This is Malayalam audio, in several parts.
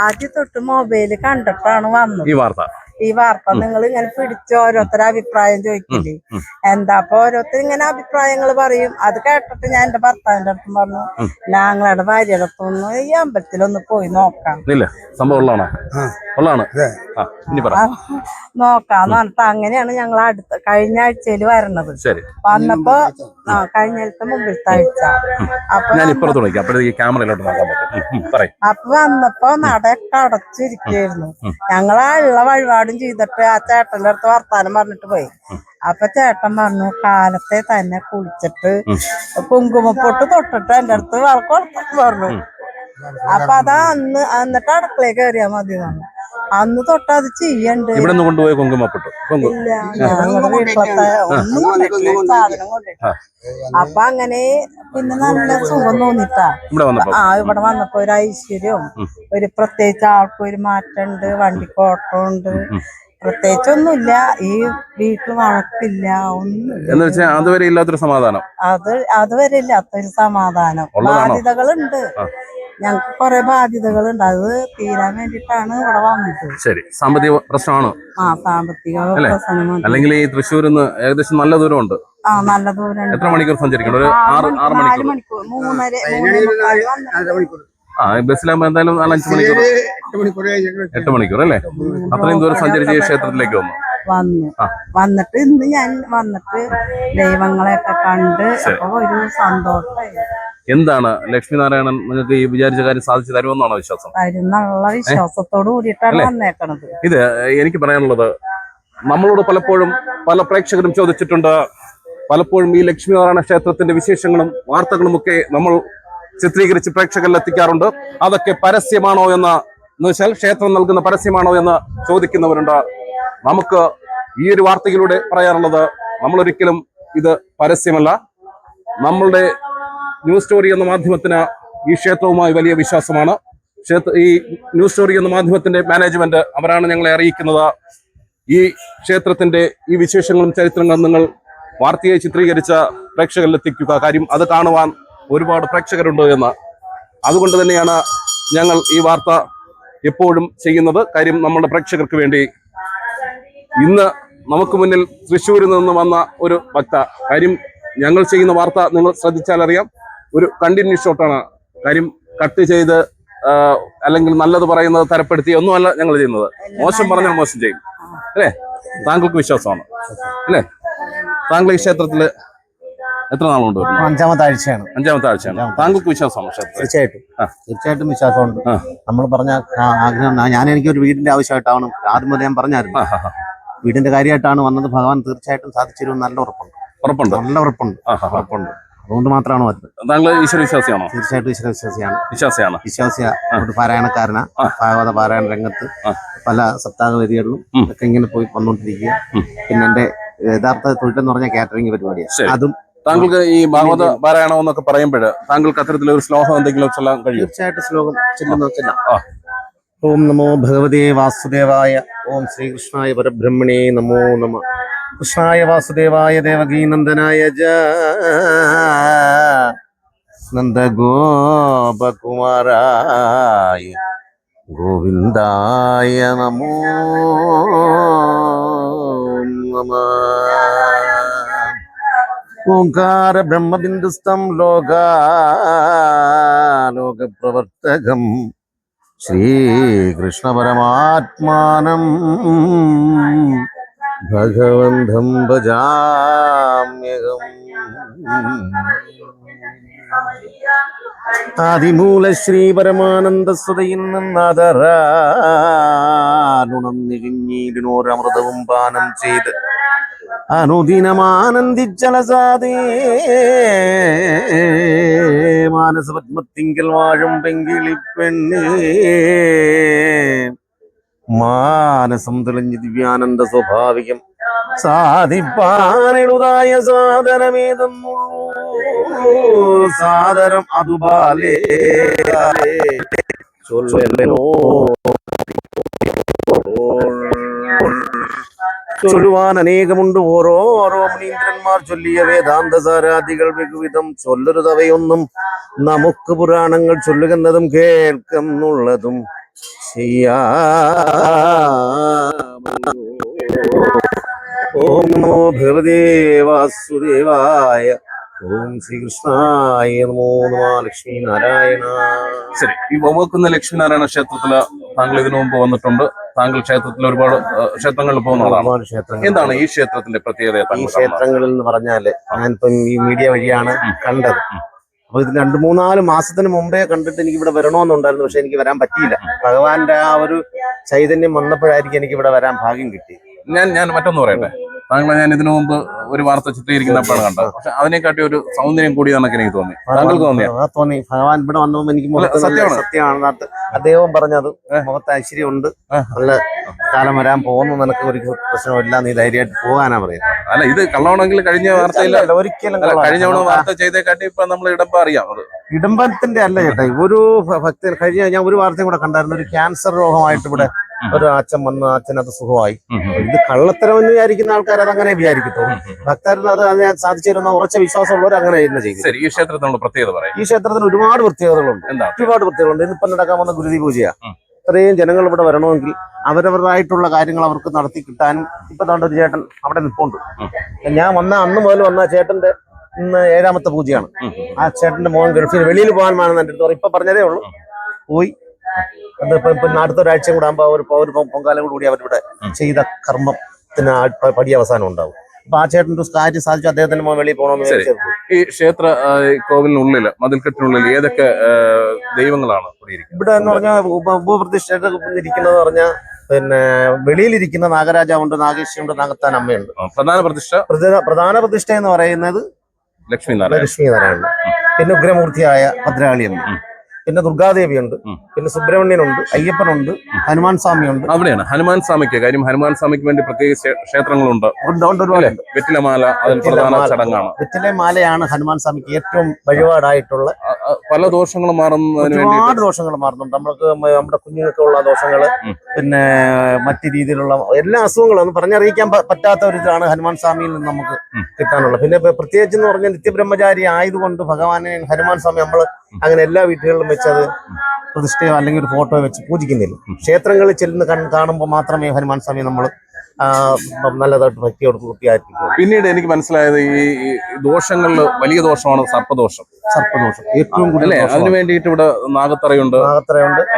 ആദ്യം തൊട്ട് മൊബൈല് കണ്ടിട്ടാണ് വന്നത് ഈ വാർത്ത നിങ്ങൾ ഇങ്ങനെ പിടിച്ച് ഓരോരുത്തരുടെ അഭിപ്രായം ചോദിക്കില്ലേ. എന്താ അപ്പൊ ഓരോരുത്തർ ഇങ്ങനെ അഭിപ്രായങ്ങൾ പറയും. അത് കേട്ടിട്ട് ഞാൻ എന്റെ ഭർത്താവിന്റെ അടുത്തും പറഞ്ഞു, ഞങ്ങളുടെ ഭാര്യയുടെ അടുത്തൊന്ന് ഈ അമ്പലത്തിലൊന്ന് പോയി നോക്കാം നോക്കാന്ന് പറഞ്ഞിട്ട് അങ്ങനെയാണ് ഞങ്ങൾ കഴിഞ്ഞ ആഴ്ചയിൽ വരണത്. വന്നപ്പോ കഴിഞ്ഞ മുമ്പിലത്തെ ആഴ്ച അപ്പൊ വന്നപ്പോ നടയൊക്കെ അടച്ചിരിക്കായിരുന്നു. ഞങ്ങളാള്ള വഴിപാടും ചെയ്തിട്ട് ആ ചേട്ടന്റെ അടുത്ത് വർത്താനം പറഞ്ഞിട്ട് പോയി. അപ്പൊ ചേട്ടൻ പറഞ്ഞു, കാലത്തെ തന്നെ കുളിച്ചിട്ട് കുങ്കുമപ്പൊട്ട് തൊട്ടിട്ട് എന്റെ അടുത്ത് വളക്കൊടുത്തു പറഞ്ഞു. അപ്പൊ അതാ എന്നിട്ട് അടുക്കളയിൽ കയറിയാ മതി പറഞ്ഞു. അന്ന് തൊട്ട് അത് ചെയ്യണ്ട്. കൊണ്ടുപോയി കുങ്കുമപ്പൊട്ട് ഇല്ല, ഞങ്ങളുടെ വീട്ടിലത്തെ ഒന്നും കൊണ്ടിട്ടില്ല, സാധനം കൊണ്ടിട്ട്. അപ്പൊ അങ്ങനെ പിന്നെ നല്ല സുഖം തോന്നിട്ടാ ഇവിടെ വന്നപ്പോ ഒരു ഐശ്വര്യവും ഒരു പ്രത്യേകിച്ച് ആൾക്കൊരു മാറ്റമുണ്ട്. വണ്ടിക്ക് ഓട്ടം ഉണ്ട്, പ്രത്യേകിച്ചൊന്നുമില്ല. ഈ വീട്ടിൽ വഴക്കില്ല, ഒന്നും അതുവരെ ഇല്ലാത്തൊരു സമാധാനം. അതുവരെ ഇല്ലാത്തൊരു സമാധാനം. ബാധ്യതകളുണ്ട്, ഞങ്ങക്ക് കുറെ ബാധ്യതകളുണ്ട്. അത് തീരാൻ വേണ്ടിട്ടാണ് ഇവിടെ വന്നത്. ശരി, സാമ്പത്തിക പ്രശ്നമാണ്. സാമ്പത്തിക പ്രശ്നം. അല്ലെങ്കിൽ ഈ തൃശ്ശൂരിൽ നിന്ന് ഏകദേശം നല്ല ദൂരമുണ്ട്. നല്ല ദൂരം. എത്ര മണിക്കൂർ സഞ്ചരിക്കണം? ഒരു 6 മണിക്കൂർ. 3.5 ബസ്സിലാകുമ്പോ എന്തായാലും 4-5 മണിക്കൂർ, 8 മണിക്കൂർ അല്ലേ? അത്രയും ദൂരം സഞ്ചരിച്ച് ക്ഷേത്രത്തിലേക്ക് വന്നിട്ട് ഇന്ന് ഞാൻ വന്നിട്ട് ദൈവങ്ങളെയൊക്കെ കണ്ട് അപ്പൊ ഒരു സന്തോഷമായി. എന്താണ് ലക്ഷ്മിനാരായണൻ നിങ്ങൾക്ക് ഈ വിചാരിച്ച കാര്യം സാധിച്ചു തരുമെന്നാണോ വിശ്വാസം? തരുന്നുള്ള വിശ്വാസത്തോട് കൂടിയിട്ടാണ് വന്നേക്കണത്. ഇത് എനിക്ക് പറയാനുള്ളത്, നമ്മളോട് പലപ്പോഴും പല പ്രേക്ഷകരും ചോദിച്ചിട്ടുണ്ട്. പലപ്പോഴും ഈ ലക്ഷ്മിനാരായണ ക്ഷേത്രത്തിന്റെ വിശേഷങ്ങളും വാർത്തകളും ഒക്കെ നമ്മൾ ചിത്രീകരിച്ച് പ്രേക്ഷകരിൽ എത്തിക്കാറുണ്ട്. അതൊക്കെ പരസ്യമാണോ എന്ന് വെച്ചാൽ ക്ഷേത്രം നൽകുന്ന പരസ്യമാണോ എന്ന് ചോദിക്കുന്നവരുണ്ട്. നമുക്ക് ഈ ഒരു വാർത്തയിലൂടെ പറയാനുള്ളത്, നമ്മളൊരിക്കലും ഇത് പരസ്യമല്ല. നമ്മളുടെ ന്യൂസ് സ്റ്റോറി എന്ന മാധ്യമത്തിന് ഈ ക്ഷേത്രവുമായി വലിയ വിശ്വാസമാണ്. ഈ ന്യൂസ് സ്റ്റോറി എന്ന മാധ്യമത്തിന്റെ മാനേജ്മെന്റ് അവരാണ് ഞങ്ങളെ അറിയിക്കുന്നത്. ഈ ക്ഷേത്രത്തിന്റെ ഈ വിശേഷങ്ങളും ചരിത്രങ്ങളും നിങ്ങൾ വാർത്തയായി ചിത്രീകരിച്ച പ്രേക്ഷകരിൽ എത്തിക്കുക. കാര്യം അത് കാണുവാൻ ഒരുപാട് പ്രേക്ഷകരുണ്ട് എന്ന്. അതുകൊണ്ട് തന്നെയാണ് ഞങ്ങൾ ഈ വാർത്ത എപ്പോഴും ചെയ്യുന്നത്. കാര്യം നമ്മുടെ പ്രേക്ഷകർക്ക് വേണ്ടി. ഇന്ന് നമുക്ക് മുന്നിൽ തൃശ്ശൂരിൽ നിന്ന് വന്ന ഒരു ഭക്ത. കാര്യം ഞങ്ങൾ ചെയ്യുന്ന വാർത്ത നിങ്ങൾ ശ്രദ്ധിച്ചാൽ അറിയാം, ഒരു കണ്ടിന്യൂസ് ഷോട്ടാണ്. കാര്യം കട്ട് ചെയ്ത് അല്ലെങ്കിൽ നല്ലത് പറയുന്നത് തരപ്പെടുത്തി ഒന്നുമല്ല ഞങ്ങൾ ചെയ്യുന്നത്. മോശം പറഞ്ഞാൽ മോശം ചെയ്യും അല്ലേ? താങ്കൾക്ക് വിശ്വാസമാണ് അല്ലേ? താങ്കൾ ഈ ക്ഷേത്രത്തില് എത്ര നാളുണ്ട്? 5ാമത്തെ ആഴ്ചയാണ്. താങ്കൾക്ക് വിശ്വാസമാണ്? തീർച്ചയായിട്ടും വിശ്വാസമുണ്ട്. നമ്മൾ പറഞ്ഞ ആഗ്രഹം, എനിക്കൊരു വീടിന്റെ ആവശ്യമായിട്ടാണ് ആദ്യം മുതൽ ഞാൻ പറഞ്ഞായിരുന്നു. വീടിന്റെ കാര്യമായിട്ടാണ് വന്നത്. ഭഗവാൻ തീർച്ചയായിട്ടും സാധിച്ചിരുന്നു. നല്ല ഉറപ്പുണ്ട്. അതുകൊണ്ട് മാത്രമാണ് വരുന്നത്. താങ്കൾ ഈശ്വര വിശ്വാസിയാണോ? തീർച്ചയായിട്ടും ഈശ്വര വിശ്വാസിയാണ്. പാരായണക്കാരനാ. ഭാഗവത പാരായണ രംഗത്ത് പല സപ്താഹ വേദികളിലും ഒക്കെ ഇങ്ങനെ പോയി വന്നുകൊണ്ടിരിക്കുക. പിന്നെ എന്റെ യഥാർത്ഥ തൊഴിലെന്ന് പറഞ്ഞ കാറ്ററിംഗ് പരിപാടിയാണ്. അതും താങ്കൾക്ക് ഈ ഭാഗവത പാരായണം എന്നൊക്കെ പറയുമ്പോൾ താങ്കൾക്ക് അത്തരത്തിലൊരു ശ്ലോകം എന്തെങ്കിലും ചൊല്ലാൻ കഴിയും? തീർച്ചയായിട്ടും ശ്ലോകം ചെല്ലുന്ന. ഓം നമോ ഭഗവതേ വാസുദേവായ. ഓം ശ്രീകൃഷ്ണായ പരബ്രഹ്മണേ നമോ നമഃ. കൃഷ്ണായ വാസുദേവായ ദേവകീ നന്ദനായ നന്ദഗോപകുമാരായ ഗോവിന്ദായ നമോ നമഃ. ഓംകാര ബ്രഹ്മബിന്ദുസ്തം ലോകപ്രവർത്തകം ശ്രീകൃഷ്ണ പരമാത്മാനം ഭഗവന്തം ഭജാമ്യഹം. ആദിമൂല ശ്രീ പരമാനന്ദ സ്വതയിൽ നിന്നാദരാനുണം നിഴിഞ്ഞീടിനോരമൃതവും പാനം ചെയ്ത് അനുദിനമാനന്ദിച്ചലസാദേ മാനസപത്മത്തിങ്കൽ വാഴും പെങ്കിളിപ്പെണ്ണേ. മാനസം തെളിഞ്ഞ് ദിവ്യാനന്ദ സ്വാഭാവികം സാധിപ്പാനെഴുതായ സാധനമേതെന്നുള്ളൂ. സാദരം അതുപാലേ ചൊല്ലോ ചൊല്ലുവാൻ അനേകമുണ്ട്. ഓരോ മുനീന്ദ്രന്മാർ ചൊല്ലിയ വേദാന്ത സാരാദികൾ ബഹുവിധം. ചൊല്ലരുതവയൊന്നും നമുക്ക് പുരാണങ്ങൾ ചൊല്ലുകന്നതും കേൾക്കുന്നുള്ളതും ഓം നമോ ഭഗവതേ വാസുദേവായ. ഓം ശ്രീകൃഷ്ണായ നമോ നമ. ലക്ഷ്മി നാരായണ. ശരി, ഈ വവ്വക്കുന്ന ലക്ഷ്മീനാരായണ ക്ഷേത്രത്തില് താങ്കൾ ഇതിനു മുമ്പ് വന്നിട്ടുണ്ട്. താങ്കൾ ക്ഷേത്രത്തിൽ ഒരുപാട് ക്ഷേത്രങ്ങളിൽ പോകുന്ന ആളാണ്. ഒരുപാട് ക്ഷേത്രങ്ങൾ. എന്താണ് ഈ ക്ഷേത്രത്തിന്റെ പ്രത്യേകത? ഈ ക്ഷേത്രങ്ങളിൽ എന്ന് പറഞ്ഞാല് ഞാനിപ്പം ഈ മീഡിയ വഴിയാണ് കണ്ടത്. അപ്പൊ ഇത് 2-3-4 മാസത്തിന് മുമ്പേ കണ്ടിട്ട് എനിക്ക് ഇവിടെ വരണമെന്നുണ്ടായിരുന്നു. പക്ഷെ എനിക്ക് വരാൻ പറ്റിയില്ല. ഭഗവാന്റെ ആ ഒരു ചൈതന്യം വന്നപ്പോഴായിരിക്കും എനിക്ക് ഇവിടെ വരാൻ ഭാഗ്യം കിട്ടി. ഞാൻ മറ്റൊന്ന് പറയട്ടെ, താങ്കളെ ഞാൻ ഇതിനു മുമ്പ് ഒരു വാർത്ത ചിത്രീകരിക്കുന്നപ്പോഴാണ് കണ്ടത്. പക്ഷെ അതിനെക്കാട്ടി ഒരു സൗന്ദര്യം കൂടിയാണെന്നൊക്കെ എനിക്ക് തോന്നി. താങ്കൾക്ക് തോന്നിയ? തോന്നി. ഭഗവാൻ ഇവിടെ വന്നപ്പോൾ എനിക്ക് സത്യമാണ് അദ്ദേഹം പറഞ്ഞത്. മുഖത്ത് ഐശ്വര്യമുണ്ട്, നല്ല കാലം വരാൻ പോകുന്നു, നിനക്ക് ഒരു പ്രശ്നമില്ല, നീ ധൈര്യമായിട്ട് പോകാനാ പറയുന്നത്. അല്ല, ഇത് കള്ളമാണെങ്കിൽ കഴിഞ്ഞ വാർത്തയില്ല, ഒരിക്കലും കഴിഞ്ഞ വാർത്ത ചെയ്തേക്കാട്ടി ഇപ്പൊ നമ്മൾ ഇടമ്പ അറിയാം. അത് ഇടമ്പത്തിന്റെ അല്ല ചേട്ടാ. ഒരു ഭക്തൻ ഞാൻ ഒരു വാർത്തയും കൂടെ കണ്ടായിരുന്നു. ഒരു ക്യാൻസർ രോഗമായിട്ട് ഇവിടെ ഒരു അച്ഛൻ വന്ന് അച്ഛനത് സുഖമായി. ഇത് കള്ളത്തരമെന്ന് വിചാരിക്കുന്ന ആൾക്കാർ അത് അങ്ങനെ വിചാരിക്കത്തുള്ളൂ. ഭക്തരിന് അത് സാധിച്ചു തരുന്ന ഉറച്ച വിശ്വാസമുള്ളവർ അങ്ങനെ തന്നെ ചെയ്യും. ഈ ക്ഷേത്രത്തിനുള്ള പ്രത്യേകത പറയാം. ഈ ക്ഷേത്രത്തിന് ഒരുപാട് പ്രത്യേകതകളുണ്ട്. ഒരുപാട് പ്രത്യേകതകളുണ്ട്. ഇന്നിപ്പം നടക്കാൻ വന്ന ഗുരുതി പൂജയാ. ഇത്രയും ജനങ്ങൾ ഇവിടെ വരണമെങ്കിൽ അവരവരുടേതായിട്ടുള്ള കാര്യങ്ങൾ അവർക്ക് നടത്തി കിട്ടാനും ഇപ്പൊ താണ്ട ഒരു ചേട്ടൻ അവിടെ നിൽപ്പുണ്ട്. ഞാൻ അന്ന് മുതൽ വന്ന ചേട്ടന്റെ ഇന്ന് 7ാമത്തെ പൂജയാണ്. ആ ചേട്ടന്റെ മോൻ ഗൾഫിൽ വെളിയിൽ പോകാനാണെന്ന് എൻ്റെ അടുത്ത് ഇപ്പൊ പറഞ്ഞതേ ഉള്ളൂ. പോയി അത് ഇപ്പൊ അടുത്തൊരാഴ്ചയും കൂടെ ആകുമ്പോൾ ഒരു പൊങ്കാലം കൂടി അവരിവിടെ ചെയ്ത കർമ്മത്തിന് പടി അവസാനം ഉണ്ടാവും. അപ്പൊ ആ ചേട്ടൻ്റെ കാര്യം സാധിച്ചു. അദ്ദേഹത്തിന്റെ മോൻ വെളിയിൽ പോകണമെന്ന്. ഈ ക്ഷേത്ര കോവിലിനുള്ളില്, മതിൽക്കെട്ടിനുള്ളിൽ ഏതൊക്കെ ദൈവങ്ങളാണ് ഇവിടെ എന്ന് പറഞ്ഞാൽ ഉപപ്രതിഷ്ഠ ഇരിക്കുന്നത് പറഞ്ഞാൽ പിന്നെ വെളിയിലിരിക്കുന്ന നാഗരാജാവുണ്ട്, നാഗേശ്വരുണ്ട്, നാഗത്താൻ അമ്മയുണ്ട്. പ്രധാന പ്രതിഷ്ഠ എന്ന് പറയുന്നത് ലക്ഷ്മീനാരായണൻ. പിന്നെ ഉഗ്രമൂർത്തിയായ ഭദ്രകാളിയമ്മ, പിന്നെ ദുർഗാദേവിയുണ്ട്, പിന്നെ സുബ്രഹ്മണ്യനുണ്ട്, അയ്യപ്പനുണ്ട്, ഹനുമാൻ സ്വാമിയുണ്ട്. അവിടെയാണ് ഹനുമാൻ സ്വാമിക്ക് കാര്യം. ഹനുമാൻ സ്വാമിക്ക് വേണ്ടി പ്രത്യേക ക്ഷേത്രങ്ങളുണ്ട്. വെറ്റിലമാല അതിൽ പ്രധാന ചടങ്ങാണ്. വെറ്റിലമാലയാണ് ഹനുമാൻ സ്വാമിക്ക് ഏറ്റവും വഴിപാടായിട്ടുള്ള. പല ദോഷങ്ങളും മാറുന്നതിന് ഒരുപാട് ദോഷങ്ങൾ മാറുന്നുണ്ട്. നമ്മൾക്ക് നമ്മുടെ കുഞ്ഞുങ്ങൾക്കുള്ള ദോഷങ്ങള്, പിന്നെ മറ്റു രീതിയിലുള്ള എല്ലാ അസുഖങ്ങളും ഒന്നും പറഞ്ഞറിയിക്കാൻ പറ്റാത്ത ഒരു ഇതാണ് ഹനുമാൻ സ്വാമിയിൽ നിന്ന് നമുക്ക് കിട്ടാനുള്ളത്. പിന്നെ പ്രത്യേകിച്ച് എന്ന് പറഞ്ഞാൽ നിത്യബ്രഹ്മചാരി ആയതുകൊണ്ട് ഭഗവാനെ ഹനുമാൻ സ്വാമി നമ്മൾ അങ്ങനെ എല്ലാ വീട്ടുകളിലും വെച്ചത് പ്രതിഷ്ഠയോ അല്ലെങ്കിൽ ഒരു ഫോട്ടോ വെച്ച് പൂജിക്കുന്നില്ല. ക്ഷേത്രങ്ങളിൽ ചെല്ലുന്ന കാണുമ്പോൾ മാത്രമേ ഹനുമാൻ സ്വാമി നമ്മൾ നല്ലതായിട്ട് ഭക്തിയോട് പൂർത്തിയായിരിക്കും. പിന്നീട് എനിക്ക് മനസ്സിലായത് ഈ ദോഷങ്ങളിൽ വലിയ ദോഷമാണ് സർപ്പദോഷം. ഏറ്റവും കൂടുതൽ അതിന് വേണ്ടിയിട്ട് ഇവിടെ നാഗത്തറയുണ്ട്.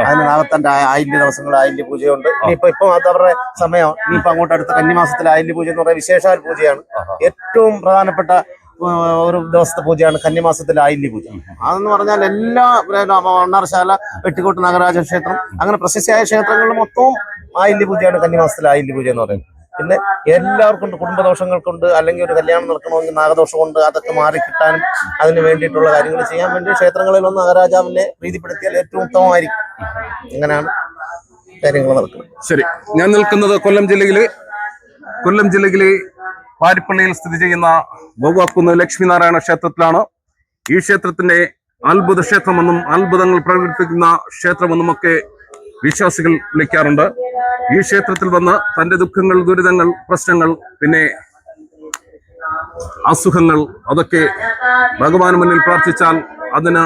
അതിന് നാഗത്തന്റെ ആയില്യ ദിവസങ്ങൾ ആയില്യ പൂജയുണ്ട്. ഇപ്പൊ അത് അവരുടെ സമയം. ഇനിയിപ്പോ അങ്ങോട്ട് അടുത്ത കന്നിമാസത്തിലെ ആയില്യ പൂജ എന്ന് പറയുന്നത് വിശേഷാൽ പൂജയാണ്. ഏറ്റവും പ്രധാനപ്പെട്ട ഒരു ദിവസത്തെ പൂജയാണ് കന്നിമാസത്തിലെ ആയില്യ പൂജ. അതെന്ന് പറഞ്ഞാൽ എല്ലാ മണ്ണാർശാല, വെട്ടിക്കോട്ട് നാഗരാജ ക്ഷേത്രം, അങ്ങനെ പ്രശസ്തിയായ ക്ഷേത്രങ്ങളിൽ മൊത്തവും ആയില്യ പൂജയാണ് കന്നിമാസത്തിലെ ആയില്യ പൂജ എന്ന് പറയുന്നത്. പിന്നെ എല്ലാവർക്കും കുടുംബദോഷങ്ങൾക്കുണ്ട്, അല്ലെങ്കിൽ ഒരു കല്യാണം നടക്കണമെങ്കിൽ നാഗദോഷമുണ്ട്, അതൊക്കെ മാറിക്കിട്ടാനും അതിന് വേണ്ടിയിട്ടുള്ള കാര്യങ്ങൾ ചെയ്യാൻ വേണ്ടി ക്ഷേത്രങ്ങളിലൊന്നും നാഗരാജാവിനെ പ്രീതിപ്പെടുത്തിയാൽ ഏറ്റവും ഉത്തമമായിരിക്കും. അങ്ങനെയാണ് കാര്യങ്ങൾ നടക്കുന്നത്. ശരി, ഞാൻ നിൽക്കുന്നത് കൊല്ലം ജില്ലയിലെ പാരിപ്പള്ളിയിൽ സ്ഥിതി ചെയ്യുന്ന വവ്വാക്കുന്ന് ലക്ഷ്മീനാരായണ ക്ഷേത്രത്തിലാണ്. ഈ ക്ഷേത്രത്തിന്റെ അത്ഭുത ക്ഷേത്രമെന്നും അത്ഭുതങ്ങൾ പ്രകടിപ്പിക്കുന്ന ക്ഷേത്രമെന്നുമൊക്കെ വിശ്വാസികൾ വിളിക്കാറുണ്ട്. ഈ ക്ഷേത്രത്തിൽ വന്ന് തന്റെ ദുഃഖങ്ങൾ, ദുരിതങ്ങൾ, പ്രശ്നങ്ങൾ, പിന്നെ അസുഖങ്ങൾ അതൊക്കെ ഭഗവാന് മുന്നിൽ പ്രാർത്ഥിച്ചാൽ അതിന്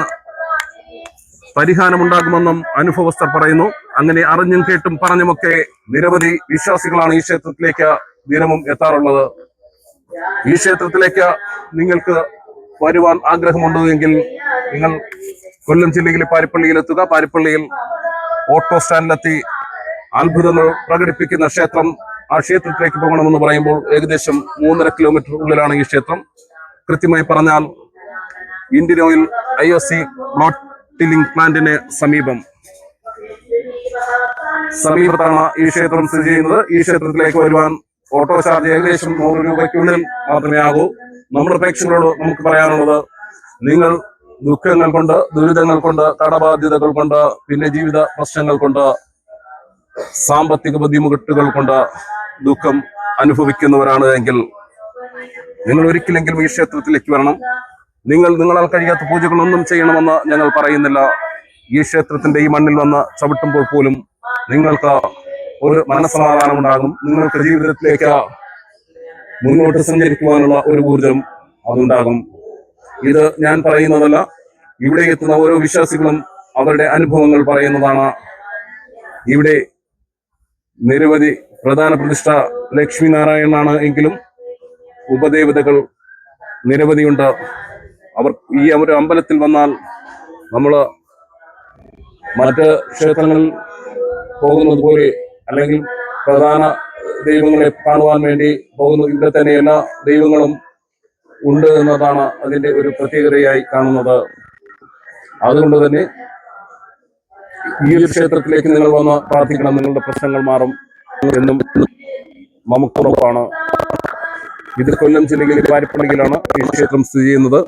പരിഹാരമുണ്ടാകുമെന്നും അനുഭവസ്ഥർ പറയുന്നു. അങ്ങനെ അറിഞ്ഞും കേട്ടും പറഞ്ഞുമൊക്കെ നിരവധി വിശ്വാസികളാണ് ഈ ക്ഷേത്രത്തിലേക്ക് ദിനവും എത്താറുള്ളത്. ഈ ക്ഷേത്രത്തിലേക്ക് നിങ്ങൾക്ക് വരുവാൻ ആഗ്രഹമുണ്ടോ എങ്കിൽ നിങ്ങൾ കൊല്ലം ജില്ലയിലെ പാരിപ്പള്ളിയിൽ എത്തുക. പാരിപ്പള്ളിയിൽ ഓട്ടോ സ്റ്റാൻഡിലെത്തി അത്ഭുതങ്ങൾ പ്രകടിപ്പിക്കുന്ന ക്ഷേത്രം, ആ ക്ഷേത്രത്തിലേക്ക് പോകണമെന്ന് പറയുമ്പോൾ ഏകദേശം 3.5 കിലോമീറ്റർ ഉള്ളിലാണ് ഈ ക്ഷേത്രം. കൃത്യമായി പറഞ്ഞാൽ Indian Oil IOC bottling പ്ലാന്റിന് സമീപത്താണ് ഈ ക്ഷേത്രം സ്ഥിതി ചെയ്യുന്നത്. ഈ ക്ഷേത്രത്തിലേക്ക് വരുവാൻ ഓട്ടോ ചാർജ് ഏകദേശം 100 രൂപയ്ക്കുള്ളിൽ മാത്രമേ ആകൂ. നമ്മുടെ പ്രേക്ഷകരോട് നമുക്ക് പറയാനുള്ളത്, നിങ്ങൾ ദുഃഖങ്ങൾ കൊണ്ട്, ദുരിതങ്ങൾ കൊണ്ട്, കടബാധ്യതകൾ കൊണ്ട്, പിന്നെ ജീവിത പ്രശ്നങ്ങൾ കൊണ്ട്, സാമ്പത്തിക ബുദ്ധിമുട്ടുകൾ കൊണ്ട് ദുഃഖം അനുഭവിക്കുന്നവരാണ് എങ്കിൽ നിങ്ങൾ ഒരിക്കലെങ്കിലും ഈ ക്ഷേത്രത്തിലേക്ക് വരണം. നിങ്ങളാൽ കഴിയാത്ത പൂജകളൊന്നും ചെയ്യണമെന്ന് ഞങ്ങൾ പറയുന്നില്ല. ഈ ക്ഷേത്രത്തിന്റെ ഈ മണ്ണിൽ വന്ന് ചവിട്ടുമ്പോൾ പോലും നിങ്ങൾക്ക് ഒരു മനസ്സമാധാനം ഉണ്ടാകും. നിങ്ങൾക്ക് ജീവിതത്തിലേക്ക് മുന്നോട്ട് സഞ്ചരിക്കുവാനുള്ള ഒരു ഊർജം അതുണ്ടാകും. ഇത് ഞാൻ പറയുന്നതല്ല, ഇവിടെ എത്തുന്ന ഓരോ വിശ്വാസികളും അവരുടെ അനുഭവങ്ങൾ പറയുന്നതാണ്. ഇവിടെ നിരവധി പ്രധാന പ്രതിഷ്ഠ ലക്ഷ്മി നാരായണനാണ് എങ്കിലും ഉപദേവതകൾ നിരവധിയുണ്ട്. അവർ ഈ ഒരു അമ്പലത്തിൽ വന്നാൽ നമ്മള് മറ്റ് ക്ഷേത്രങ്ങളിൽ പോകുന്നത് പോലെ അല്ലെങ്കിൽ പ്രധാന ദൈവങ്ങളെ കാണുവാൻ വേണ്ടി പോകുന്നു. ഇവിടെ തന്നെ എല്ലാ ദൈവങ്ങളും ഉണ്ട് എന്നതാണ് അതിന്റെ ഒരു പ്രത്യേകതയായി കാണുന്നത്. അതുകൊണ്ട് തന്നെ ഈ ഒരു ക്ഷേത്രത്തിലേക്ക് നിങ്ങൾ വന്ന് പ്രാർത്ഥിക്കണം, നിങ്ങളുടെ പ്രശ്നങ്ങൾ മാറും എന്നും നമുക്കുറപ്പാണ്. ഇത് കൊല്ലം ജില്ലയിലെ വാരിപ്പണയിലാണ് ഈ ക്ഷേത്രം സ്ഥിതി ചെയ്യുന്നത്.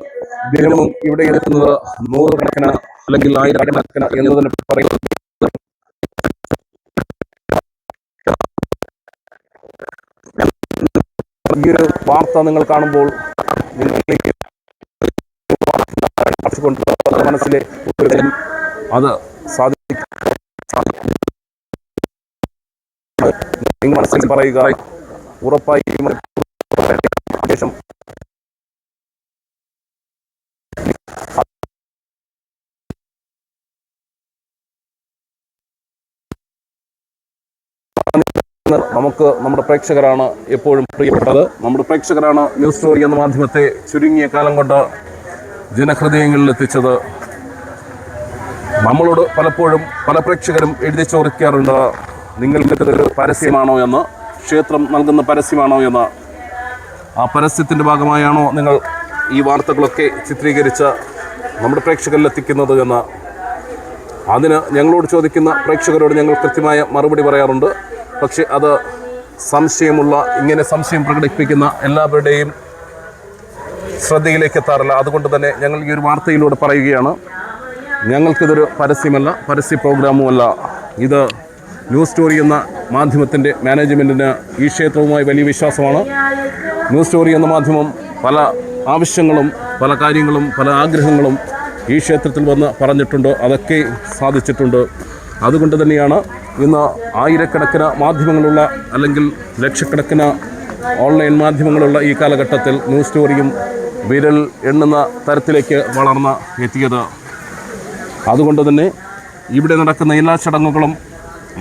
ദിനവും ഇവിടെ എത്തുന്നത് 100 കണക്കിന് അല്ലെങ്കിൽ 1000 കണക്കിന് എന്നതിന് പറയുന്നത്. ഈ ഒരു വാർത്ത നിങ്ങൾ കാണുമ്പോൾ നിങ്ങളിലേക്ക് മനസ്സിലെ അത് സാധിക്കും. നിങ്ങൾ മനസ്സിൽ പറയുക, ഉറപ്പായും ശേഷം നമുക്ക് നമ്മുടെ പ്രേക്ഷകരാണ് എപ്പോഴും പ്രിയപ്പെട്ടത്. നമ്മുടെ പ്രേക്ഷകരാണ് ന്യൂസ് സ്റ്റോറി എന്ന മാധ്യമത്തെ ചുരുങ്ങിയ കാലം കൊണ്ട് ജനഹൃദയങ്ങളിൽ എത്തിച്ചത്. നമ്മളോട് പലപ്പോഴും പല പ്രേക്ഷകരും എഴുതി ചോദിക്കാറുണ്ട്, നിങ്ങൾക്ക് ഇതൊരു പരസ്യമാണോ എന്ന്, ക്ഷേത്രം നൽകുന്ന പരസ്യമാണോ എന്ന്. ആ പരസ്യത്തിൻ്റെ ഭാഗമായാണോ നിങ്ങൾ ഈ വാർത്തകളൊക്കെ ചിത്രീകരിച്ച് നമ്മുടെ പ്രേക്ഷകരിൽ എത്തിക്കുന്നത് എന്ന്. അതിന് ഞങ്ങളോട് ചോദിക്കുന്ന പ്രേക്ഷകരോട് ഞങ്ങൾ കൃത്യമായ മറുപടി പറയാറുണ്ട്. പക്ഷെ അത് ഇങ്ങനെ സംശയം പ്രകടിപ്പിക്കുന്ന എല്ലാവരുടെയും ശ്രദ്ധയിലേക്ക് എത്താറില്ല. അതുകൊണ്ട് തന്നെ ഞങ്ങൾ ഈ ഒരു വാർത്തയിലൂടെ പറയുകയാണ്, ഞങ്ങൾക്കിതൊരു പരസ്യമല്ല, പരസ്യ പ്രോഗ്രാമുമല്ല. ഇത് ന്യൂസ് സ്റ്റോറി എന്ന മാധ്യമത്തിൻ്റെ മാനേജ്മെൻറ്റിന് ഈ ക്ഷേത്രവുമായി വലിയ വിശ്വാസമാണ്. ന്യൂസ് സ്റ്റോറി എന്ന മാധ്യമം പല ആവശ്യങ്ങളും പല കാര്യങ്ങളും പല ആഗ്രഹങ്ങളും ഈ ക്ഷേത്രത്തിൽ വന്ന് പറഞ്ഞിട്ടുണ്ട്, അതൊക്കെ സാധിച്ചിട്ടുണ്ട്. അതുകൊണ്ട് തന്നെയാണ് ഇന്ന് ആയിരക്കണക്കിന് മാധ്യമങ്ങളുള്ള അല്ലെങ്കിൽ ലക്ഷക്കണക്കിന് ഓൺലൈൻ മാധ്യമങ്ങളുള്ള ഈ കാലഘട്ടത്തിൽ ന്യൂസ് സ്റ്റോറിയും വിരൽ എണ്ണുന്ന തരത്തിലേക്ക് വളർന്ന് എത്തിയത്. അതുകൊണ്ട് തന്നെ ഇവിടെ നടക്കുന്ന എല്ലാ ചടങ്ങുകളും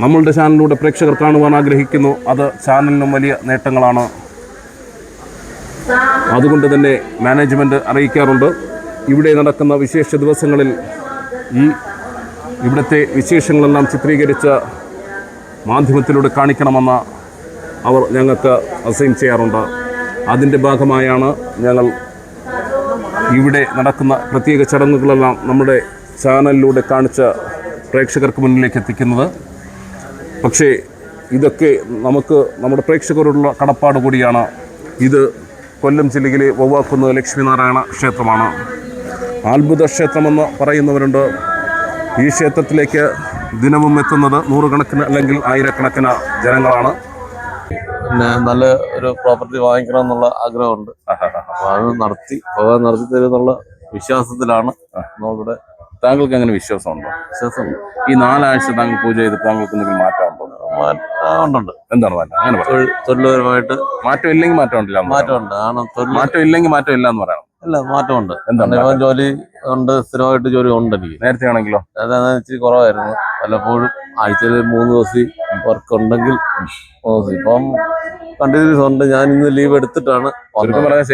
നമ്മളുടെ ചാനലിലൂടെ പ്രേക്ഷകർ കാണുവാൻ ആഗ്രഹിക്കുന്നു. അത് ചാനലിനും വലിയ നേട്ടങ്ങളാണ്. അതുകൊണ്ട് തന്നെ മാനേജ്മെൻറ്റ് അറിയിക്കാറുണ്ട്, ഇവിടെ നടക്കുന്ന വിശേഷ ദിവസങ്ങളിൽ ഇവിടുത്തെ വിശേഷങ്ങളെല്ലാം ചിത്രീകരിച്ച് മാധ്യമത്തിലൂടെ കാണിക്കണമെന്ന് അവർ ഞങ്ങൾക്ക് അസൈൻ ചെയ്യാറുണ്ട്. അതിൻ്റെ ഭാഗമായാണ് ഞങ്ങൾ ഇവിടെ നടക്കുന്ന പ്രത്യേക ചടങ്ങുകളെല്ലാം നമ്മുടെ ചാനലിലൂടെ കാണിച്ച് പ്രേക്ഷകർക്ക് മുന്നിലേക്ക് എത്തിക്കുന്നത്. പക്ഷേ ഇതൊക്കെ നമുക്ക് നമ്മുടെ പ്രേക്ഷകരോടുള്ള കടപ്പാട് കൂടിയാണ്. ഇത് കൊല്ലം ജില്ലയിലെ വവ്വാക്കുന്ന് ലക്ഷ്മിനാരായണ ക്ഷേത്രമാണ്. അത്ഭുത ക്ഷേത്രമെന്ന് പറയുന്നവരുണ്ട്. ഈ ക്ഷേത്രത്തിലേക്ക് ദിനവും എത്തുന്നത് 100 കണക്കിന് അല്ലെങ്കിൽ 1000 കണക്കിന് ജനങ്ങളാണ്. പിന്നെ നല്ല ഒരു പ്രോപ്പർട്ടി വാങ്ങിക്കണം എന്നുള്ള ആഗ്രഹമുണ്ട്. അപ്പോൾ അത് ഭഗവാൻ നടത്തി തരുമെന്നുള്ള വിശ്വാസത്തിലാണ് നമ്മളിവിടെ. താങ്കൾക്ക് അങ്ങനെ വിശ്വാസമുണ്ടോ? വിശ്വാസമുണ്ട്. ഈ 4 ആഴ്ച താങ്കൾ പൂജ ചെയ്ത് താങ്കൾക്ക് എന്തെങ്കിലും മാറ്റമുണ്ടോ? ഉണ്ട്. എന്താണ് മാറ്റം? അങ്ങനെ തൊഴിൽപരമായിട്ട് മാറ്റം ഇല്ലെങ്കിൽ മാറ്റം ഉണ്ടല്ല. മാറ്റമുണ്ട്. മാറ്റം ഇല്ലെങ്കിൽ മാറ്റം ഇല്ല എന്ന് പറയണം. അല്ല, മാറ്റമുണ്ട്. എന്താണ്? ഇപ്പം ജോലി ഉണ്ട്, സ്ഥിരമായിട്ട് ജോലി ഉണ്ട് എനിക്ക്. നേരത്തെ ആണെങ്കിലോ? അതായത് ഇച്ചിരി കുറവായിരുന്നു. വല്ലപ്പോഴും ആഴ്ചയിൽ 3 ദിവസം വർക്ക് ഉണ്ടെങ്കിൽ 3 ദിവസം. ഇപ്പം കണ്ടിന്യൂസ് ഉണ്ട്. ഞാൻ ഇന്ന് ലീവ് എടുത്തിട്ടാണ് ചുരുക്കം പറഞ്ഞാൽ